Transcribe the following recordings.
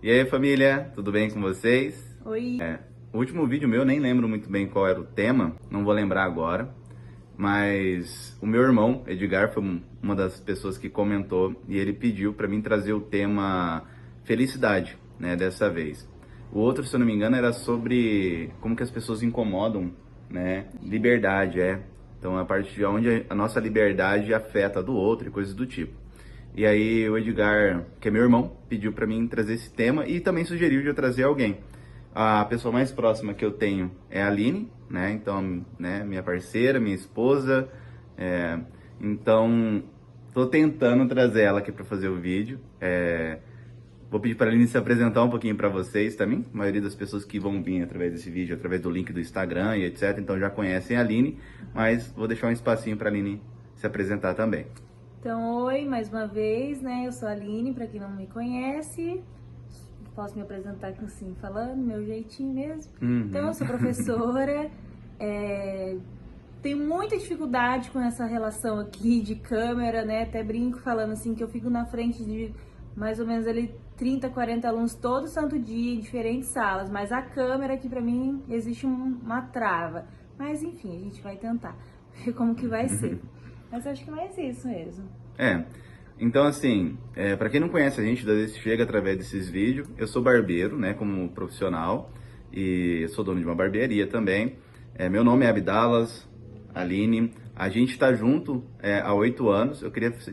E aí, família, tudo bem com vocês? Oi. O último vídeo meu, nem lembro muito bem qual era o tema, não vou lembrar agora, mas o meu irmão, Edgar, foi uma das pessoas que comentou e ele pediu para mim trazer o tema felicidade, né, dessa vez. O outro, se eu não me engano, era sobre como que as pessoas incomodam, né, liberdade, Então, a partir de onde a nossa liberdade afeta a do outro e coisas do tipo. E aí o Edgar, que é meu irmão, pediu para mim trazer esse tema e também sugeriu de eu trazer alguém. A pessoa mais próxima que eu tenho é a Aline, né? Então, né, minha parceira, minha esposa. Então, tô tentando trazer ela aqui para fazer o vídeo. Vou pedir para a Aline se apresentar um pouquinho para vocês também. A maioria das pessoas que vão vir através desse vídeo, através do link do Instagram e etc. Então já conhecem a Aline, mas vou deixar um espacinho para a Aline se apresentar também. Então, oi, mais uma vez, né? Eu sou a Aline, pra quem não me conhece. Posso me apresentar assim, falando, meu jeitinho mesmo. Então, eu sou professora, tenho muita dificuldade com essa relação aqui de câmera, né? Até brinco falando assim que eu fico na frente de mais ou menos ali 30, 40 alunos todo santo dia, em diferentes salas, mas a câmera aqui pra mim existe uma trava. Mas enfim, a gente vai tentar ver como que vai ser. Mas acho que não é isso mesmo. Então assim, para quem não conhece a gente, às vezes chega através desses vídeos, eu sou barbeiro, né, como profissional, e sou dono de uma barbearia também. Meu nome é Abdalas, Aline, a gente tá junto há 8 anos,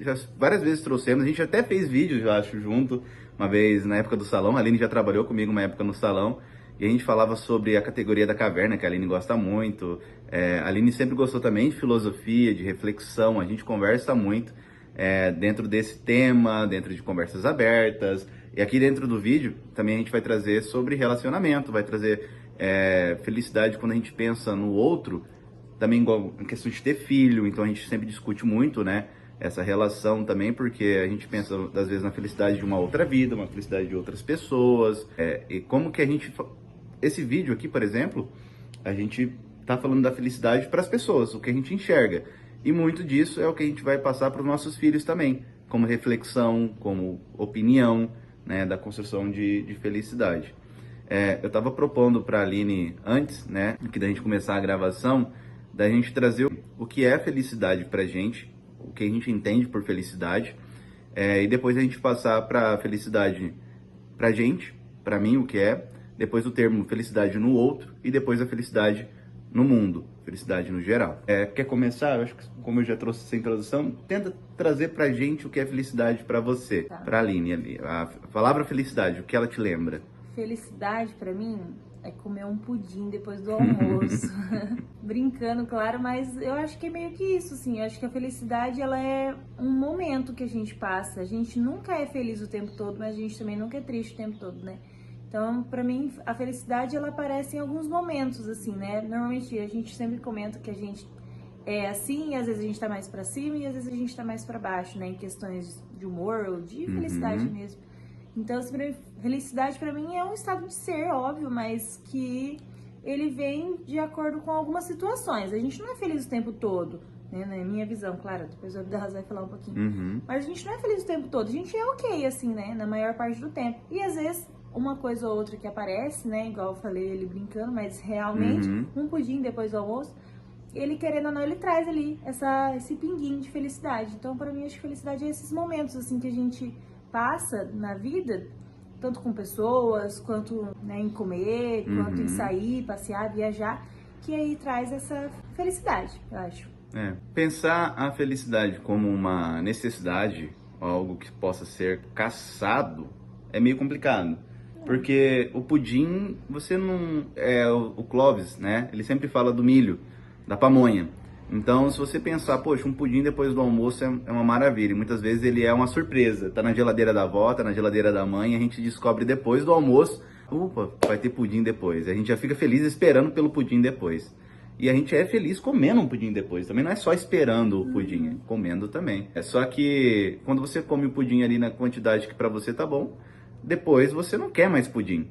já várias vezes trouxemos, a gente até fez vídeos, eu acho, junto, uma vez na época do salão, a Aline já trabalhou comigo uma época no salão, e a gente falava sobre a categoria da caverna, que a Aline gosta muito. A Aline sempre gostou também de filosofia, de reflexão, a gente conversa muito dentro desse tema, dentro de conversas abertas. E aqui dentro do vídeo também a gente vai trazer sobre relacionamento, vai trazer felicidade quando a gente pensa no outro, também igual em questão de ter filho, então a gente sempre discute muito, né? Essa relação também, porque a gente pensa, às vezes, na felicidade de uma outra vida, uma felicidade de outras pessoas. E como que a gente... Esse vídeo aqui, por exemplo, a gente tá falando da felicidade para as pessoas, o que a gente enxerga. E muito disso é o que a gente vai passar para os nossos filhos também, como reflexão, como opinião, né, da construção de felicidade. Eu estava propondo para a Aline antes, né, que da gente começar a gravação, da gente trazer o que é felicidade para a gente, o que a gente entende por felicidade, e depois a gente passar para felicidade para a gente, para mim, o que é, depois o termo felicidade no outro e depois a felicidade no mundo, felicidade no geral. Quer começar? Eu acho que, como eu já trouxe essa introdução, tenta trazer pra gente o que é felicidade pra você, Tá. pra Aline ali. A palavra felicidade, o que ela te lembra? Felicidade pra mim é comer um pudim depois do almoço. Brincando, claro, mas eu acho que é meio que isso, assim. Eu acho que a felicidade, ela é um momento que a gente passa. A gente nunca é feliz o tempo todo, mas a gente também nunca é triste o tempo todo, né? Então, pra mim, a felicidade, ela aparece em alguns momentos, assim, né? Normalmente, a gente sempre comenta que a gente é assim, e às vezes a gente tá mais pra cima e às vezes a gente tá mais pra baixo, né? Em questões de humor ou de felicidade mesmo. Então, assim, felicidade pra mim é um estado de ser, óbvio, mas que ele vem de acordo com algumas situações. A gente não é feliz o tempo todo, né? Na minha visão, claro, depois o Abdas vai falar um pouquinho. Mas a gente não é feliz o tempo todo, a gente é ok, assim, né? Na maior parte do tempo. E às vezes uma coisa ou outra que aparece, né? Igual eu falei, ele brincando, mas realmente um pudim depois do almoço, ele querendo ou não, ele traz ali esse pinguinho de felicidade. Então, pra mim, acho que felicidade é esses momentos, assim, que a gente passa na vida, tanto com pessoas, quanto, né, em comer, quanto em sair, passear, viajar, que aí traz essa felicidade, eu acho. Pensar a felicidade como uma necessidade, algo que possa ser caçado, é meio complicado. Porque o pudim, você não... o Clóvis, né? Ele sempre fala do milho, da pamonha. Então, se você pensar, poxa, um pudim depois do almoço é uma maravilha. E muitas vezes ele é uma surpresa. Tá na geladeira da avó, tá na geladeira da mãe, a gente descobre depois do almoço, opa, vai ter pudim depois. A gente já fica feliz esperando pelo pudim depois. E a gente é feliz comendo um pudim depois. Também não é só esperando o pudim, é comendo também. É só que quando você come o pudim ali na quantidade que pra você tá bom, depois você não quer mais pudim.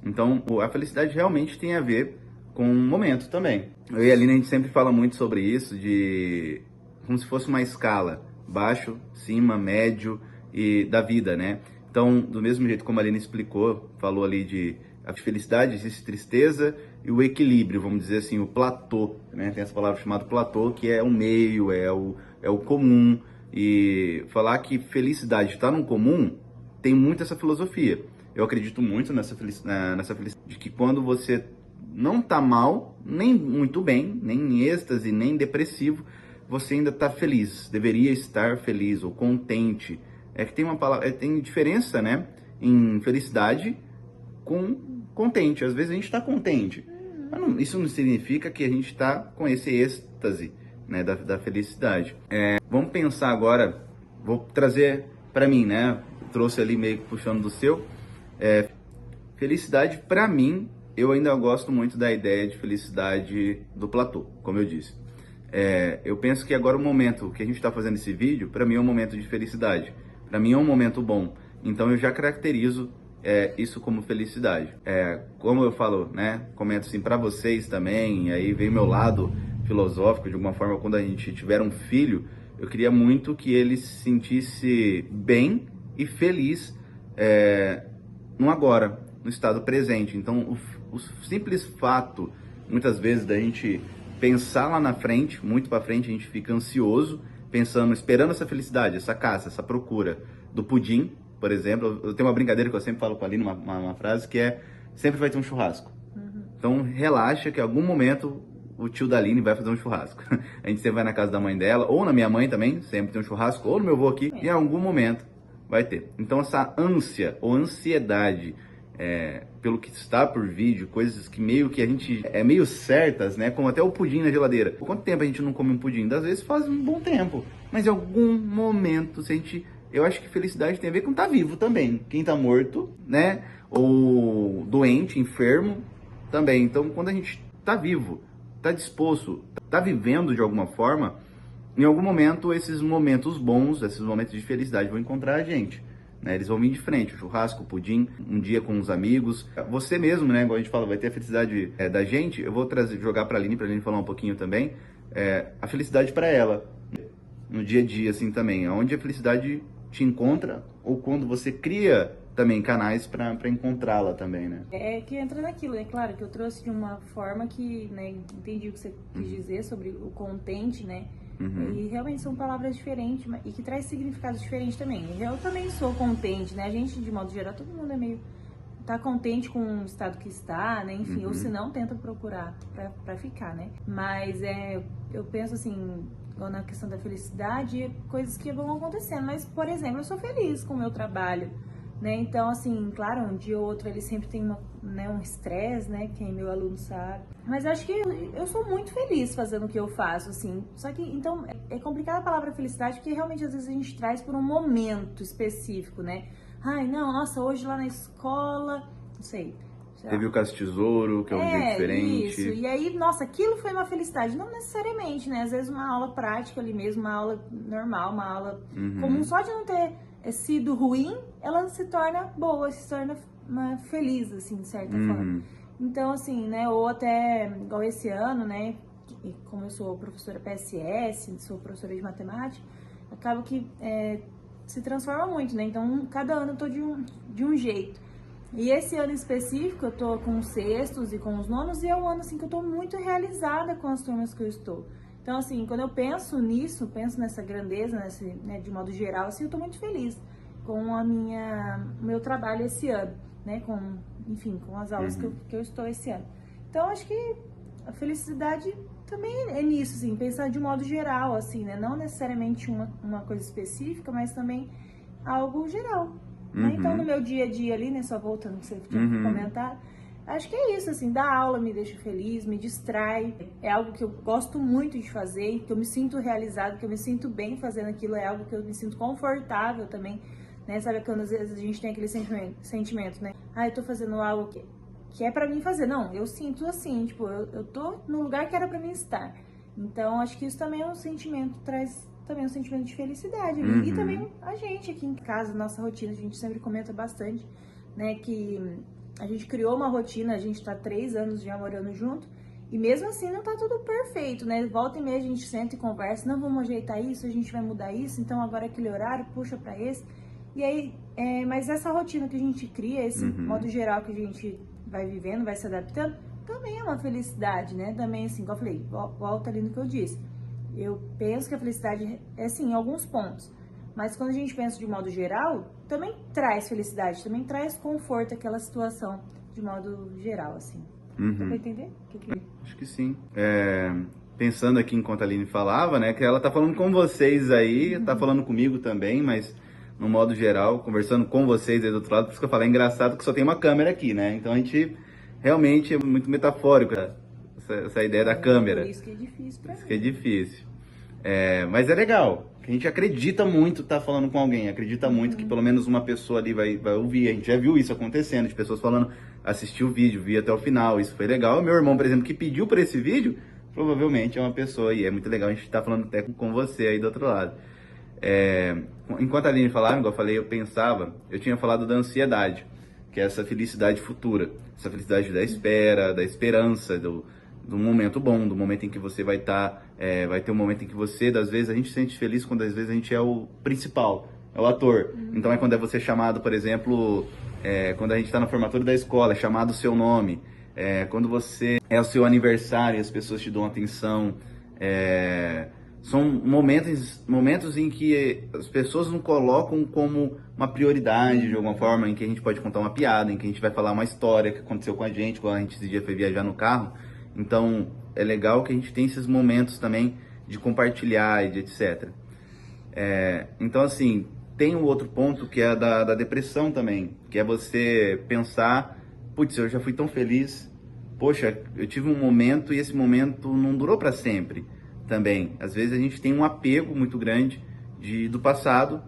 Então, a felicidade realmente tem a ver com um momento também. Eu e a Aline, a gente sempre fala muito sobre isso, de como se fosse uma escala, baixo, cima, médio e da vida, né? Então, do mesmo jeito como a Aline explicou, falou ali de a felicidade, existe tristeza e o equilíbrio, vamos dizer assim, o platô, né? Tem essa palavra chamada platô, que é o meio, é o comum. E falar que felicidade está no comum, tem muito essa filosofia. Eu acredito muito nessa felicidade, de que quando você não tá mal, nem muito bem, nem em êxtase, nem depressivo, você ainda tá feliz, deveria estar feliz ou contente. É que tem uma palavra, tem diferença, né, em felicidade com contente. Às vezes a gente tá contente, mas isso não significa que a gente tá com esse êxtase, né, da felicidade. Vamos pensar agora, vou trazer para mim, né, trouxe ali meio que puxando do seu, felicidade para mim, eu ainda gosto muito da ideia de felicidade do platô, como eu disse. Eu penso que agora o momento que a gente está fazendo esse vídeo, para mim é um momento de felicidade. Para mim é um momento bom. Então eu já caracterizo isso como felicidade. Como eu falo, né? Comento assim para vocês também. E aí vem meu lado filosófico de alguma forma. Quando a gente tiver um filho, eu queria muito que ele se sentisse bem e feliz no agora, no estado presente. Então o simples fato, muitas vezes, da gente pensar lá na frente, muito para frente, a gente fica ansioso, pensando, esperando essa felicidade, essa caça, essa procura do pudim, por exemplo. Eu tenho uma brincadeira que eu sempre falo com a Aline, uma frase que é, sempre vai ter um churrasco. Então relaxa que em algum momento o tio da Aline vai fazer um churrasco. A gente sempre vai na casa da mãe dela, ou na minha mãe também, sempre tem um churrasco, ou no meu avô aqui, e em algum momento vai ter. Então essa ânsia ou ansiedade pelo que está por vir, coisas que meio que a gente meio certas, né? Como até o pudim na geladeira. Por quanto tempo a gente não come um pudim? Às vezes faz um bom tempo, mas em algum momento, se a gente, eu acho que felicidade tem a ver com estar vivo também. Quem está morto, né? Ou doente, enfermo, também. Então, quando a gente está vivo, está disposto, está vivendo de alguma forma, em algum momento esses momentos bons, esses momentos de felicidade vão encontrar a gente. Eles vão vir de frente, o churrasco, o pudim, um dia com os amigos. Você mesmo, né, igual a gente fala, vai ter a felicidade da gente. Eu vou jogar para a Aline falar um pouquinho também. A felicidade para ela, no dia a dia, assim, também. Onde a felicidade te encontra, ou quando você cria também canais para encontrá-la também, né? Que entra naquilo, é claro que eu trouxe de uma forma que, né, entendi o que você quis dizer sobre o contente, né? E realmente são palavras diferentes e que traz significados diferentes também. Eu também sou contente, né? A gente, de modo geral, todo mundo é meio... tá contente com o estado que está, né? Enfim, ou se não, tenta procurar pra ficar, né? Mas eu penso assim, na questão da felicidade, coisas que vão acontecendo. Mas, por exemplo, eu sou feliz com o meu trabalho, né? Então, assim, claro, um dia ou outro ele sempre tem um estresse, né? Quem é meu aluno sabe. Mas acho que eu sou muito feliz fazendo o que eu faço, assim. Só que, então, é complicada a palavra felicidade, porque realmente às vezes a gente traz por um momento específico, né? Ai, não, nossa, hoje lá na escola, não sei. Teve o Caso Tesouro, que é um dia diferente. Isso, e aí, nossa, aquilo foi uma felicidade. Não necessariamente, né? Às vezes uma aula prática ali mesmo, uma aula normal, uma aula comum, só de não ter sido ruim, ela se torna boa, se torna feliz, assim, de certa forma. Então, assim, né, ou até, igual esse ano, né, como eu sou professora PSS, sou professora de matemática, acaba que se transforma muito, né, então cada ano eu tô de um jeito. E esse ano específico eu tô com os sextos e com os nonos, e é um ano, assim, que eu tô muito realizada com as turmas que eu estou. Então, assim, quando eu penso nisso, penso nessa grandeza, né, de modo geral, assim, eu tô muito feliz com o meu trabalho esse ano, né, enfim, com as aulas que eu estou esse ano. Então, acho que a felicidade também é nisso, assim, pensar de modo geral, assim, né, não necessariamente uma coisa específica, mas também algo geral, né? Então, no meu dia a dia ali, né, só voltando ao que você tinha comentado, acho que é isso, assim, dar aula me deixa feliz, me distrai, é algo que eu gosto muito de fazer, que eu me sinto realizado, que eu me sinto bem fazendo aquilo, é algo que eu me sinto confortável também, né, sabe quando às vezes a gente tem aquele sentimento, né, eu tô fazendo algo que é pra mim fazer, não, eu sinto assim, tipo, eu tô no lugar que era pra mim estar, então acho que isso também é um sentimento, traz também um sentimento de felicidade ali, e também a gente aqui em casa, nossa rotina, a gente sempre comenta bastante, né, que a gente criou uma rotina, a gente tá 3 anos já morando junto, e mesmo assim não tá tudo perfeito, né? Volta e meia a gente senta e conversa, não, vamos ajeitar isso, a gente vai mudar isso, então agora aquele horário, puxa pra esse. E aí Mas essa rotina que a gente cria, esse modo geral que a gente vai vivendo, vai se adaptando, também é uma felicidade, né? Também, assim, como eu falei, volta ali no que eu disse. Eu penso que a felicidade é, assim, em alguns pontos. Mas quando a gente pensa de modo geral, também traz felicidade, também traz conforto aquela situação, de modo geral, assim. Dá pra entender? Acho que sim. Pensando aqui enquanto a Aline falava, né, que ela tá falando com vocês aí, tá falando comigo também, mas no modo geral, conversando com vocês aí do outro lado, por isso que eu falei, é engraçado que só tem uma câmera aqui, né? Então a gente realmente é muito metafórico essa ideia da câmera. Por isso que é difícil pra mim. Isso que é difícil. Mas é legal, que a gente acredita muito tá falando com alguém, acredita muito que pelo menos uma pessoa ali vai ouvir. A gente já viu isso acontecendo, de pessoas falando, assistiu o vídeo, vi até o final, isso foi legal. Meu irmão, por exemplo, que pediu por esse vídeo, provavelmente é uma pessoa, e é muito legal a gente estar falando até com você aí do outro lado. Enquanto a Aline falava, igual eu falei, eu tinha falado da ansiedade, que é essa felicidade futura, essa felicidade da espera, da esperança, do momento bom, do momento em que você vai ter um momento em que você, às vezes, a gente se sente feliz quando às vezes a gente é o principal, é o ator. Então é quando é você chamado, por exemplo, quando a gente está na formatura da escola, é chamado o seu nome, quando você é o seu aniversário e as pessoas te dão atenção, são momentos em que as pessoas não colocam como uma prioridade de alguma forma, em que a gente pode contar uma piada, em que a gente vai falar uma história que aconteceu com a gente, quando a gente esse dia foi viajar no carro. Então, é legal que a gente tem esses momentos também de compartilhar e de etc. Então, assim, tem um outro ponto que é da depressão também, que é você pensar, putz, eu já fui tão feliz, poxa, eu tive um momento e esse momento não durou para sempre também. Às vezes a gente tem um apego muito grande do passado,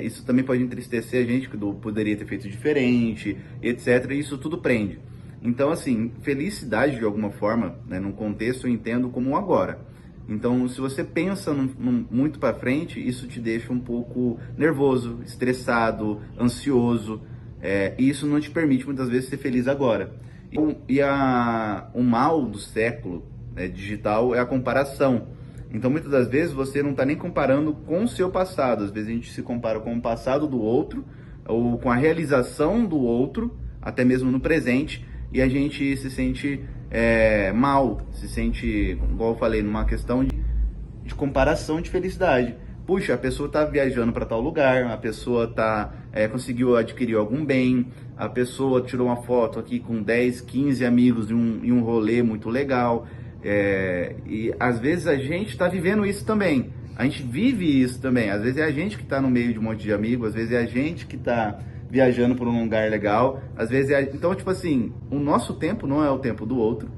isso também pode entristecer a gente, que poderia ter feito diferente, etc. E isso tudo prende. Então, assim, felicidade de alguma forma, né, num contexto eu entendo como um agora. Então, se você pensa muito para frente, isso te deixa um pouco nervoso, estressado, ansioso, e isso não te permite muitas vezes ser feliz agora. O mal do século digital é a comparação. Então, muitas das vezes você não está nem comparando com o seu passado. Às vezes a gente se compara com o passado do outro, ou com a realização do outro, até mesmo no presente, e a gente se sente mal, se sente, igual eu falei, numa questão de comparação de felicidade. Puxa, a pessoa está viajando para tal lugar, a pessoa conseguiu adquirir algum bem, a pessoa tirou uma foto aqui com 10, 15 amigos em um rolê muito legal. E às vezes a gente está vivendo isso também, a gente vive isso também. Às vezes é a gente que está no meio de um monte de amigos, às vezes é a gente que está viajando por um lugar legal, às vezes então, tipo assim, o nosso tempo não é o tempo do outro,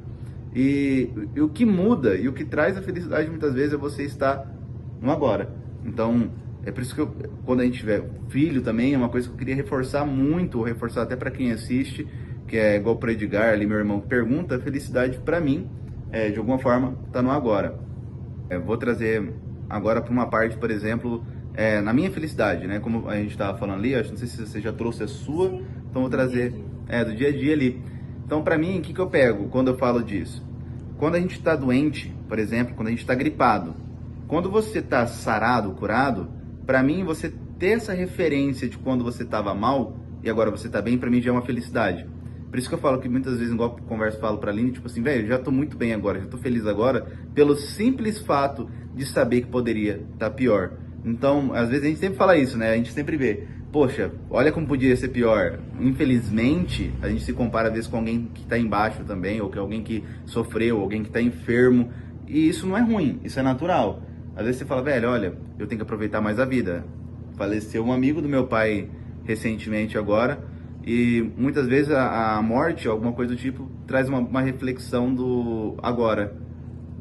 e o que muda e o que traz a felicidade muitas vezes é você estar no agora. Então, é por isso que quando a gente tiver filho também, é uma coisa que eu queria reforçar muito, reforçar até para quem assiste, que é igual pro Edgar ali, meu irmão, que pergunta, a felicidade para mim, de alguma forma, tá no agora. Vou trazer agora para uma parte, por exemplo, na minha felicidade, né? Como a gente estava falando ali, não sei se você já trouxe a sua, Sim, então vou trazer do dia a dia ali. Então, para mim, o que eu pego quando eu falo disso? Quando a gente está doente, por exemplo, quando a gente está gripado, quando você está sarado, curado, para mim, você ter essa referência de quando você estava mal e agora você está bem, para mim já é uma felicidade. Por isso que eu falo que muitas vezes, igual eu converso, falo pra Aline, tipo assim, velho, já tô muito bem agora, já tô feliz agora, pelo simples fato de saber que poderia estar pior. Então, às vezes a gente sempre fala isso, né? A gente sempre vê, poxa, olha como podia ser pior. Infelizmente, a gente se compara às vezes com alguém que tá embaixo também, ou com alguém que sofreu, alguém que tá enfermo. E isso não é ruim, isso é natural. Às vezes você fala, velho, olha, eu tenho que aproveitar mais a vida. Faleceu um amigo do meu pai recentemente agora, e muitas vezes a morte, alguma coisa do tipo, traz uma reflexão do agora,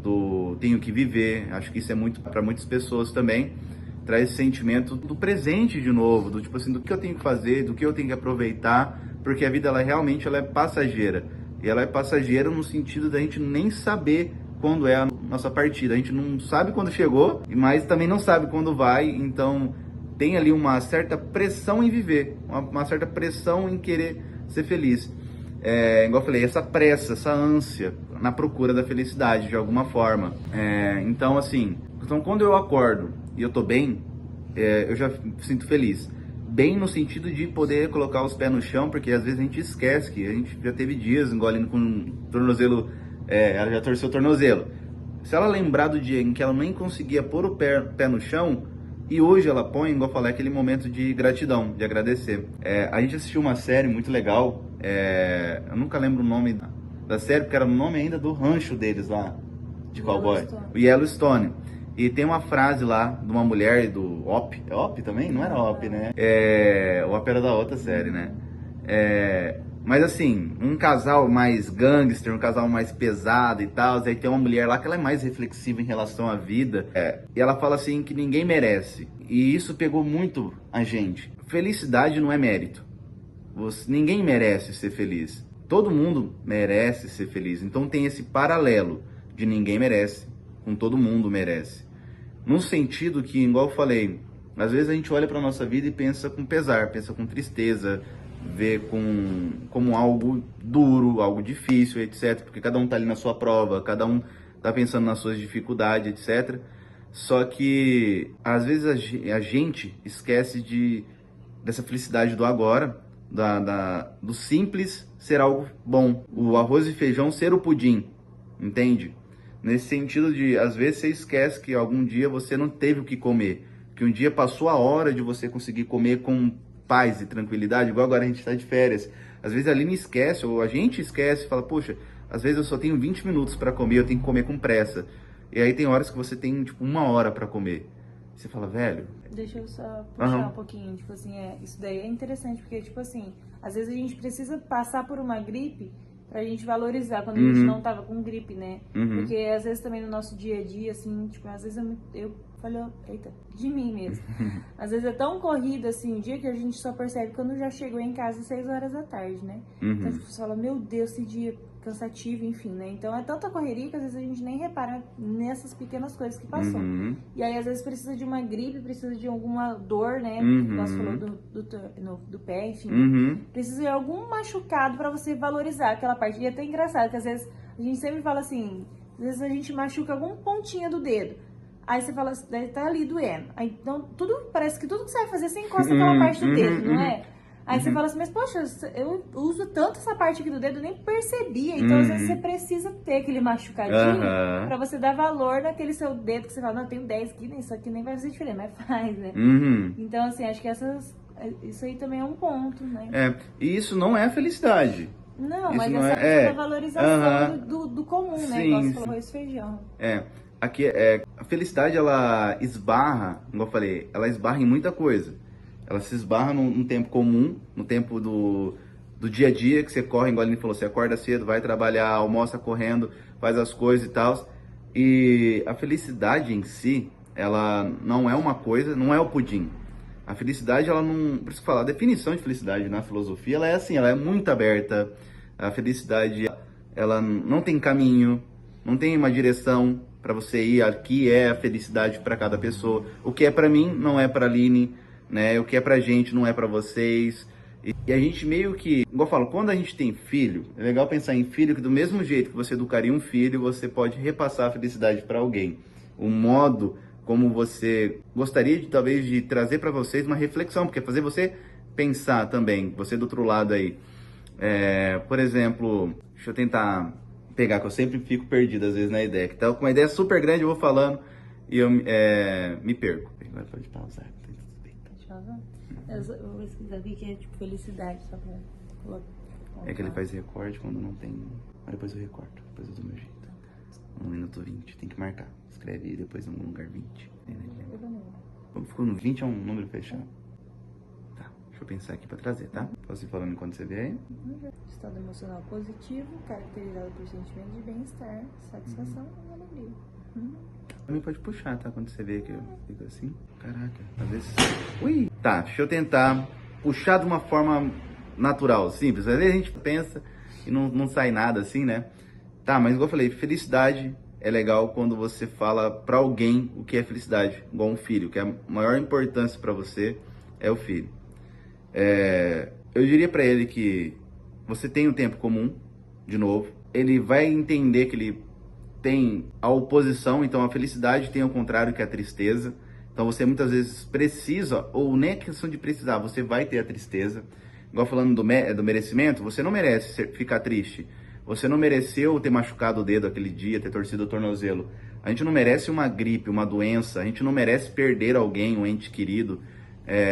do tenho que viver. Acho que isso é muito para muitas pessoas também, traz esse sentimento do presente de novo, do tipo assim, do que eu tenho que fazer, do que eu tenho que aproveitar, porque a vida realmente é passageira. E ela é passageira no sentido da gente nem saber quando é a nossa partida. A gente não sabe quando chegou, mas também não sabe quando vai, então tem ali uma certa pressão em viver, uma certa pressão em querer ser feliz. Igual eu falei, essa pressa, essa ânsia na procura da felicidade de alguma forma. Então, assim, quando eu acordo e eu tô bem, eu já sinto feliz. bem no sentido de poder colocar os pés no chão, porque às vezes a gente esquece que a gente já teve dias engolindo com um tornozelo, ela já torceu o tornozelo. Se ela lembrar do dia em que ela nem conseguia pôr o pé no chão, e hoje ela põe, igual eu falei, aquele momento de gratidão, de agradecer. A gente assistiu uma série muito legal, eu nunca lembro o nome da série, porque era o nome ainda do rancho deles lá, de cowboy, o Yellowstone. E tem uma frase lá de uma mulher do Op. É Op também? Não era Op, né? O Op era da outra série, né? Mas assim, um casal mais gangster, um casal mais pesado e tal. Aí tem uma mulher lá que ela é mais reflexiva em relação à vida. E ela fala assim que ninguém merece. E isso pegou muito a gente. Felicidade não é mérito. Ninguém merece ser feliz. Todo mundo merece ser feliz. Então tem esse paralelo de ninguém merece com todo mundo merece. No sentido que, igual eu falei, às vezes a gente olha para nossa vida e pensa com pesar, pensa com tristeza, vê como algo duro, algo difícil, etc. Porque cada um tá ali na sua prova, cada um tá pensando nas suas dificuldades, etc. Só que às vezes a gente esquece dessa felicidade do agora, do simples ser algo bom, o arroz e feijão ser o pudim, entende? Nesse sentido de, às vezes você esquece que algum dia você não teve o que comer, que um dia passou a hora de você conseguir comer com paz e tranquilidade, igual agora a gente está de férias. Às vezes a Aline esquece, ou a gente esquece e fala, poxa, às vezes eu só tenho 20 minutos para comer, eu tenho que comer com pressa. E aí tem horas que você tem, tipo, 1 hora para comer. Você fala, velho... Deixa eu só puxar um pouquinho, tipo assim, isso daí é interessante, porque, tipo assim, às vezes a gente precisa passar por uma gripe pra gente valorizar quando a gente não tava com gripe, né? Porque às vezes também no nosso dia a dia, assim, tipo, às vezes eu falo, eita, de mim mesmo. Às vezes é tão corrido, assim, o dia que a gente só percebe quando já chegou em casa às 6 horas da tarde, né? Então, tipo, você fala, meu Deus, esse dia cansativo, enfim, né? Então é tanta correria que às vezes a gente nem repara nessas pequenas coisas que passou. E aí às vezes precisa de uma gripe, precisa de alguma dor, né? Nós falou do pé, enfim. Precisa de algum machucado pra você valorizar aquela parte. E é até engraçado que às vezes a gente sempre fala assim, às vezes a gente machuca algum pontinho do dedo. Aí você fala, deve estar ali doendo. Aí, então, parece que tudo que você vai fazer, você encosta aquela parte do dedo, não é? Aí você fala assim, mas poxa, eu uso tanto essa parte aqui do dedo, eu nem percebia. Então, às vezes, você precisa ter aquele machucadinho pra você dar valor naquele seu dedo que você fala, não, eu tenho 10 aqui, isso aqui nem vai fazer diferença, mas faz, né? Então, assim, acho que isso aí também é um ponto, né? E isso não é felicidade. Não, isso mas não essa questão da valorização do comum, né? Igual você falou, arroz e feijão. Aqui a felicidade, ela esbarra, como eu falei, ela esbarra em muita coisa. Ela se esbarra num tempo comum, no tempo do dia a dia, que você corre, igual ele falou, você acorda cedo, vai trabalhar, almoça correndo, faz as coisas e tal. E a felicidade em si, ela não é uma coisa, não é o pudim. A felicidade, ela não... Por isso que eu falo, a definição de felicidade na filosofia, ela é assim, ela é muito aberta. A felicidade, ela não tem caminho, não tem uma direção para você ir. Aqui é a felicidade para cada pessoa. O que é para mim, não é para a Aline, né? O que é pra gente, não é pra vocês. E a gente meio que... Igual eu falo, quando a gente tem filho, é legal pensar em filho que do mesmo jeito que você educaria um filho, você pode repassar a felicidade para alguém. O modo como você gostaria de, talvez, de trazer para vocês uma reflexão, porque é fazer você pensar também, você do outro lado aí. Por exemplo, deixa eu tentar pegar, que eu sempre fico perdido às vezes na ideia. Então, com uma ideia super grande, eu vou falando e eu me perco. Agora pode pausar. Eu vou pesquisar aqui que é tipo felicidade, só pra colocar. É que ele faz recorde quando não tem. Mas depois eu recorto, depois eu dou meu jeito. 1 minuto 20, tem que marcar. Escreve aí depois em algum lugar 20. Como ficou no 20 é um número fechado. Tá, deixa eu pensar aqui pra trazer, tá? Posso ir falando enquanto você vê aí? Estado emocional positivo, caracterizado por sentimento de bem-estar, satisfação e alegria. Também pode puxar, tá? Quando você vê que eu fico assim. Caraca, às vezes... Ui! Tá, deixa eu tentar puxar de uma forma natural, simples. Às vezes a gente pensa e não sai nada assim, né? Tá, mas igual eu falei, felicidade é legal quando você fala pra alguém o que é felicidade. Igual um filho, que a maior importância pra você é o filho. Eu diria pra ele que você tem um tempo comum, de novo. Ele vai entender que ele tem a oposição, então a felicidade tem o contrário, que é a tristeza. Então você muitas vezes precisa, ou nem é questão de precisar, você vai ter a tristeza. Igual falando do merecimento, você não merece ficar triste. Você não mereceu ter machucado o dedo aquele dia, ter torcido o tornozelo. A gente não merece uma gripe, uma doença. A gente não merece perder alguém, um ente querido.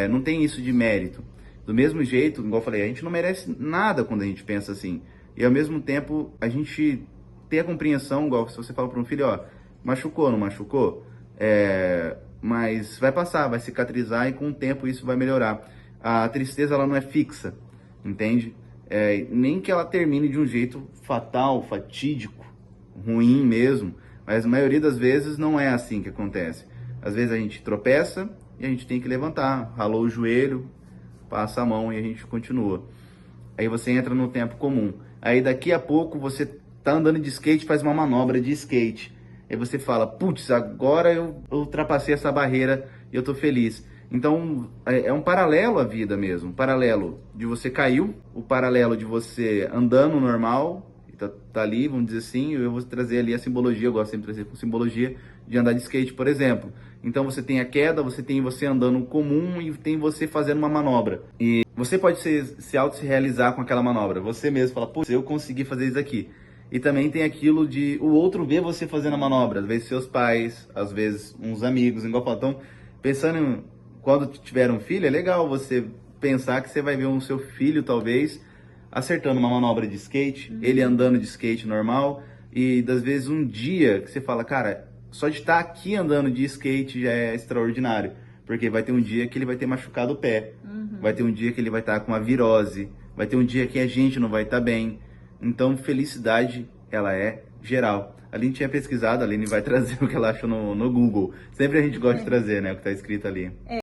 Não tem isso de mérito. Do mesmo jeito, igual eu falei, a gente não merece nada quando a gente pensa assim. E ao mesmo tempo, a gente ter a compreensão, igual se você fala para um filho, ó, machucou, não machucou? Mas vai passar, vai cicatrizar e com o tempo isso vai melhorar. A tristeza, ela não é fixa, entende? Nem que ela termine de um jeito fatal, fatídico, ruim mesmo, mas a maioria das vezes não é assim que acontece. Às vezes a gente tropeça e a gente tem que levantar, ralou o joelho, passa a mão e a gente continua. Aí você entra no tempo comum. Aí daqui a pouco você tá andando de skate, faz uma manobra de skate. Aí você fala, putz, agora eu ultrapassei essa barreira e eu tô feliz. Então, é um paralelo à vida mesmo. Um paralelo de você caiu, o paralelo de você andando normal, tá ali, vamos dizer assim, eu vou trazer ali a simbologia, eu gosto sempre de trazer com simbologia de andar de skate, por exemplo. Então você tem a queda, você tem você andando comum e tem você fazendo uma manobra. E você pode se auto-realizar com aquela manobra. Você mesmo fala, putz, eu consegui fazer isso aqui. E também tem aquilo de o outro ver você fazendo a manobra. Às vezes seus pais, às vezes uns amigos, igual falam. Então, pensando quando tiver um filho, é legal você pensar que você vai ver o seu filho, talvez, acertando uma manobra de skate, ele andando de skate normal, e das vezes um dia que você fala, cara, só de estar aqui andando de skate já é extraordinário, porque vai ter um dia que ele vai ter machucado o pé, vai ter um dia que ele vai estar com uma virose, vai ter um dia que a gente não vai estar bem. Então, felicidade, ela é geral. A Aline tinha pesquisado, a Aline vai trazer o que ela achou no Google. Sempre a gente gosta de trazer, né, o que está escrito ali.